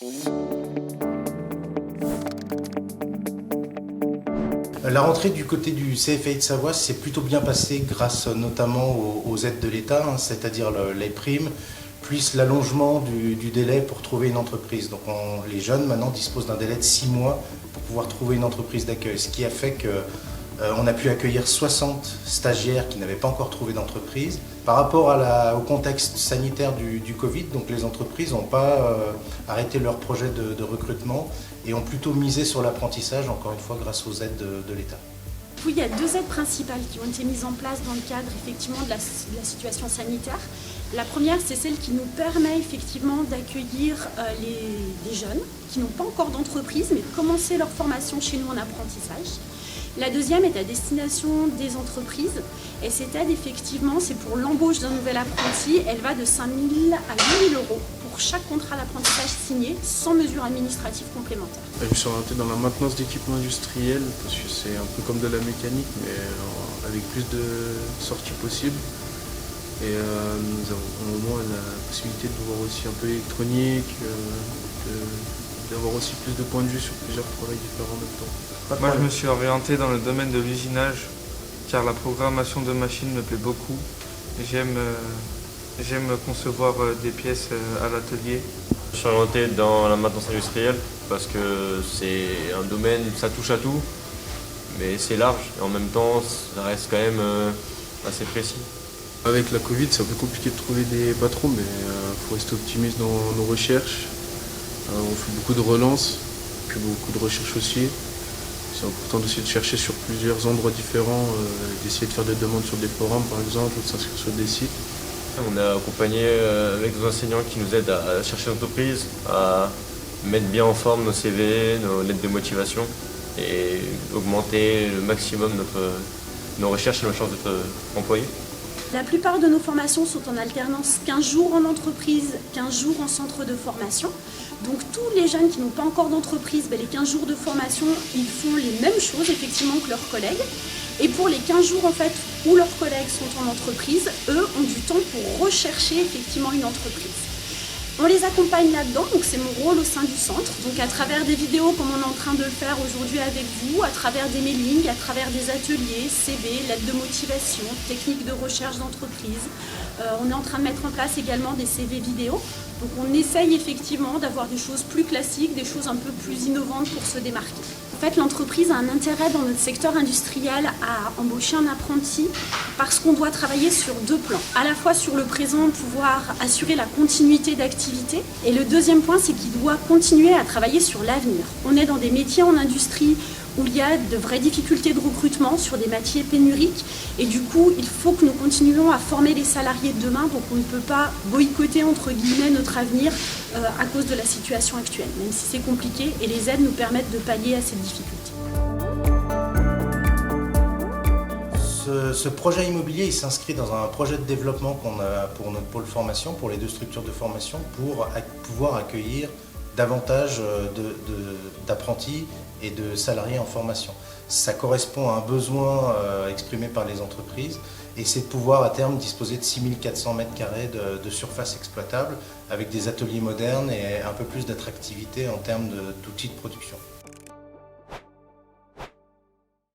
La rentrée du côté du CFAI de Savoie s'est plutôt bien passée grâce notamment aux aides de l'État, c'est-à-dire les primes, plus l'allongement du délai pour trouver une entreprise. Donc les jeunes maintenant disposent d'un délai de 6 mois pour pouvoir trouver une entreprise d'accueil, ce qui a fait qu'on a pu accueillir 60 stagiaires qui n'avaient pas encore trouvé d'entreprise. Par rapport au contexte sanitaire du Covid, donc les entreprises n'ont pas arrêté leur projet de recrutement et ont plutôt misé sur l'apprentissage, encore une fois grâce aux aides de l'État. Oui, il y a 2 aides principales qui ont été mises en place dans le cadre effectivement de la situation sanitaire. La première, c'est celle qui nous permet effectivement d'accueillir des jeunes qui n'ont pas encore d'entreprise mais de commencer leur formation chez nous en apprentissage. La deuxième est à destination des entreprises et cette aide effectivement c'est pour l'embauche d'un nouvel apprenti. Elle va de 5 000 à 8 000 € pour chaque contrat d'apprentissage signé sans mesure administrative complémentaire. Je me suis orienté dans la maintenance d'équipements industriels parce que c'est un peu comme de la mécanique mais avec plus de sorties possibles. Et nous avons au moins la possibilité de voir aussi un peu l'électronique, d'avoir aussi plus de points de vue sur plusieurs travails différents en même temps. Moi je me suis orienté dans le domaine de l'usinage car la programmation de machines me plaît beaucoup. J'aime concevoir des pièces à l'atelier. Je suis orienté dans la maintenance industrielle parce que c'est un domaine, ça touche à tout, mais c'est large et en même temps ça reste quand même assez précis. Avec la Covid, c'est un peu compliqué de trouver des patrons, mais il faut rester optimiste dans nos recherches. On fait beaucoup de relances, puis beaucoup de recherches aussi. C'est important aussi de chercher sur plusieurs endroits différents, d'essayer de faire des demandes sur des forums par exemple, ou de s'inscrire sur des sites. On a accompagné avec nos enseignants qui nous aident à chercher l'entreprise, à mettre bien en forme nos CV, nos lettres de motivation et augmenter le maximum nos recherches et nos chances d'être employés. La plupart de nos formations sont en alternance 15 jours en entreprise, 15 jours en centre de formation. Donc tous les jeunes qui n'ont pas encore d'entreprise, les 15 jours de formation, ils font les mêmes choses effectivement que leurs collègues. Et pour les 15 jours en fait où leurs collègues sont en entreprise, eux ont du temps pour rechercher effectivement une entreprise. On les accompagne là-dedans, donc c'est mon rôle au sein du centre. Donc à travers des vidéos comme on est en train de le faire aujourd'hui avec vous, à travers des mailings, à travers des ateliers, CV, lettres de motivation, techniques de recherche d'entreprise. On est en train de mettre en place également des CV vidéo. Donc on essaye effectivement d'avoir des choses plus classiques, des choses un peu plus innovantes pour se démarquer. En fait, l'entreprise a un intérêt dans notre secteur industriel à embaucher un apprenti parce qu'on doit travailler sur 2 plans. À la fois sur le présent, pouvoir assurer la continuité d'activité. Et le deuxième point, c'est qu'il doit continuer à travailler sur l'avenir. On est dans des métiers en industrie où il y a de vraies difficultés de recrutement sur des métiers pénuriques. Et du coup, il faut que nous continuions à former les salariés de demain. Donc on ne peut pas boycotter, entre guillemets, notre avenir à cause de la situation actuelle, même si c'est compliqué. Et les aides nous permettent de pallier à cette difficulté. Ce projet immobilier il s'inscrit dans un projet de développement qu'on a pour notre pôle formation, pour les 2 structures de formation, pour pouvoir accueillir davantage d'apprentis et de salariés en formation. Ça correspond à un besoin exprimé par les entreprises et c'est de pouvoir à terme disposer de 6400 m² de surface exploitable avec des ateliers modernes et un peu plus d'attractivité en termes d'outils de production.